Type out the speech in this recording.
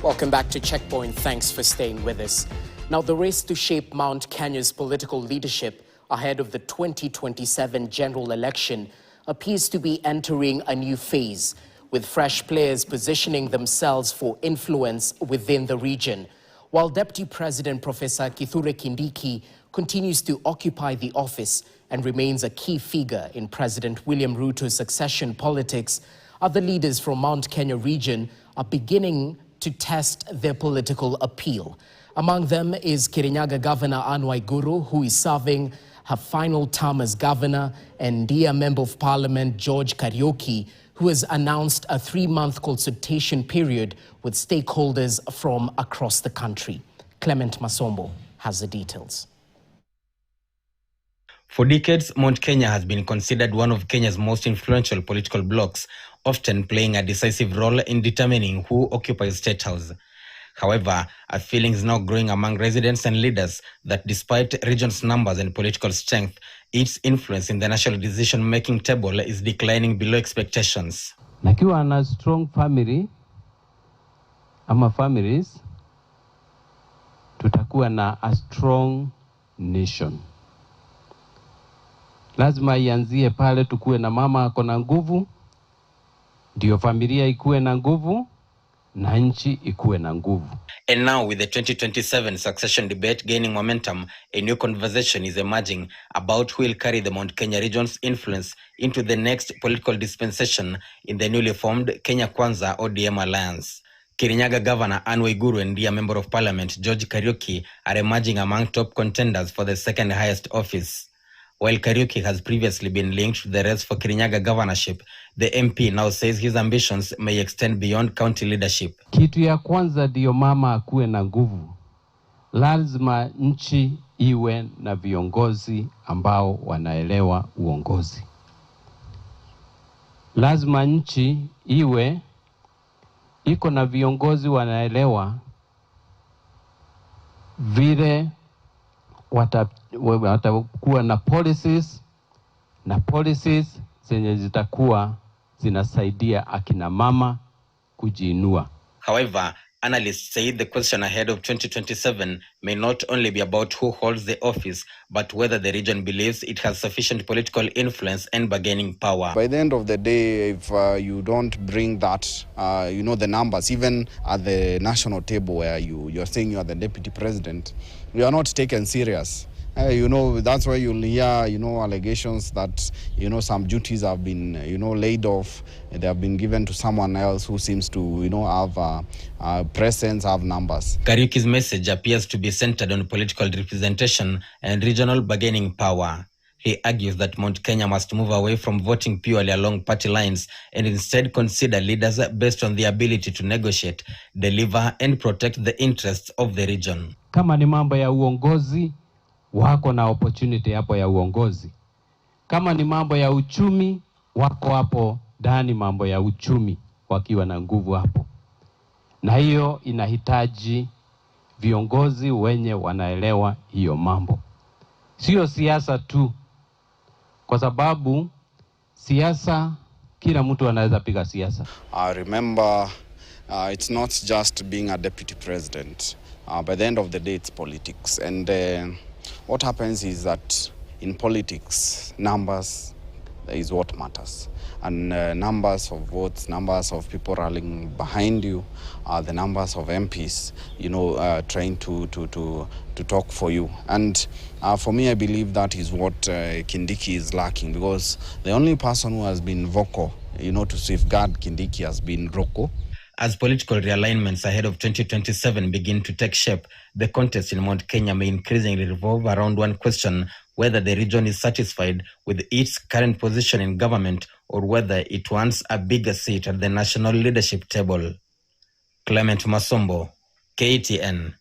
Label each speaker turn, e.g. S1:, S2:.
S1: Welcome back to Checkpoint. Thanks for staying with us. Now, the race to shape Mount Kenya's political leadership ahead of the 2027 general election appears to be entering a new phase, with fresh players positioning themselves for influence within the region. While Deputy President Professor Kithure Kindiki continues to occupy the office and remains a key figure in President William Ruto's succession politics, other leaders from Mount Kenya region are beginning to test their political appeal. Among them is Kirinyaga Governor Anne Waiguru, who is serving her final term as governor, and dear Member of Parliament George Kariuki, who has announced a 3-month consultation period with stakeholders from across the country. Clement Masombo has the details.
S2: For decades, Mount Kenya has been considered one of Kenya's most influential political blocs, often playing a decisive role in determining who occupies State House. However, a feeling is now growing among residents and leaders that despite region's numbers and political strength, its influence in the national decision-making table is declining below expectations.
S3: Nakiwa na strong family ama families, tutakuwa na a strong nation. Lazima ianzie pale tukuwe na mama ako na nguvu, ndio familia ikuwe na nguvu, na nchi ikuwe na nguvu.
S2: And now, with the 2027 succession debate gaining momentum, a new conversation is emerging about who will carry the Mount Kenya region's influence into the next political dispensation in the newly formed Kenya Kwanza ODM alliance. Kirinyaga Governor Anne Waiguru and dear Member of Parliament George Kariuki are emerging among top contenders for the second highest office. While Kariuki has previously been linked to the race for Kirinyaga governorship, the MP now says his ambitions may extend beyond county leadership.
S3: Kitu ya kwanza ndio mama akuwe na nguvu. Lazima nchi iwe na viongozi ambao wanaelewa uongozi. Lazima nchi iwe iko na viongozi wanaelewa vile watakuwa na policies zenye zitakuwa zinasaidia akina mama kujiinua.
S2: However, analysts say the question ahead of 2027 may not only be about who holds the office, but whether the region believes it has sufficient political influence and bargaining power.
S4: By the end of the day, if you don't bring that, the numbers, even at the national table where you're saying you are the deputy president, you are not taken serious. That's why you'll hear, allegations that, some duties have been, laid off. They have been given to someone else who seems to, have presence, have numbers.
S2: Kariuki's message appears to be centered on political representation and regional bargaining power. He argues that Mount Kenya must move away from voting purely along party lines and instead consider leaders based on the ability to negotiate, deliver, and protect the interests of the region.
S3: Kama ni mambo ya uongozi, wako na opportunity hapo ya uongozi. Kama ni mambo ya uchumi, wako hapo ndani mambo ya uchumi wakiwa na nguvu hapo. Na hiyo inahitaji viongozi wenye wanaelewa hiyo mambo. Sio siasa tu, kwa sababu siasa kila mtu anaweza piga siasa.
S4: I remember it's not just being a deputy president. By the end of the day, it's politics. And what happens is that in politics, numbers is what matters. And numbers of votes, numbers of people rallying behind you, the numbers of MPs, trying to talk for you. And for me, I believe that is what Kindiki is lacking, because the only person who has been vocal, to safeguard Kindiki has been Roko.
S2: As political realignments ahead of 2027 begin to take shape, the contest in Mount Kenya may increasingly revolve around one question: whether the region is satisfied with its current position in government or whether it wants a bigger seat at the national leadership table. Clement Masombo, KTN.